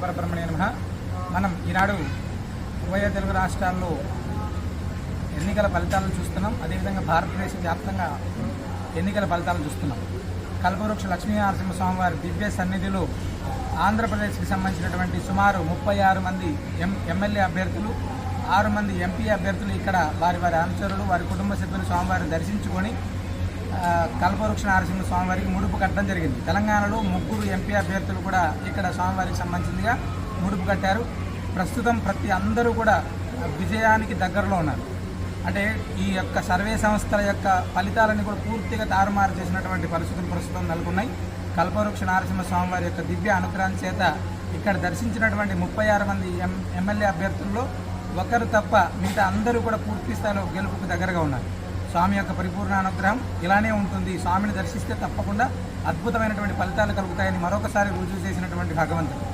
పరబ్రహ్మణే నమః. మనం ఈనాడు ఉభయ తెలుగు రాష్ట్రాల్లో ఎన్నికల ఫలితాలను చూస్తున్నాం. అదేవిధంగా భారతదేశ వ్యాప్తంగా ఎన్నికల ఫలితాలను చూస్తున్నాం. కల్పవృక్ష లక్ష్మీ నరసింహస్వామి వారి దివ్య సన్నిధిలో ఆంధ్రప్రదేశ్కి సంబంధించినటువంటి సుమారు 36 మంది ఎమ్మెల్యే అభ్యర్థులు, 6 మంది ఎంపీ అభ్యర్థులు ఇక్కడ వారి అనుచరులు, వారి కుటుంబ సభ్యులు స్వామివారిని దర్శించుకొని కల్పవృక్ష నరసింహ స్వామివారికి ముడుపు కట్టడం జరిగింది. తెలంగాణలో 3 ఎంపీ అభ్యర్థులు కూడా ఇక్కడ స్వామివారికి సంబంధించిందిగా ముడుపు కట్టారు. ప్రస్తుతం అందరూ కూడా విజయానికి దగ్గరలో ఉన్నారు. అంటే ఈ యొక్క సర్వే సంస్థల యొక్క ఫలితాలను కూడా పూర్తిగా తారుమారు చేసినటువంటి పరిస్థితులు ప్రస్తుతం నెలకొన్నాయి. కల్పవృక్ష నరసింహ స్వామివారి యొక్క దివ్య అనుగ్రహం చేత ఇక్కడ దర్శించినటువంటి 36 మంది ఎమ్మెల్యే అభ్యర్థుల్లో ఒకరు తప్ప మిగతా అందరూ కూడా పూర్తి స్థాయిలో గెలుపుకు దగ్గరగా ఉన్నారు. స్వామి యొక్క పరిపూర్ణ అనుగ్రహం ఇలానే ఉంటుంది. స్వామిని దర్శిస్తే తప్పకుండా అద్భుతమైనటువంటి ఫలితాలు కలుగుతాయని మరొకసారి రుజువు చేసినటువంటి భగవంతుడు.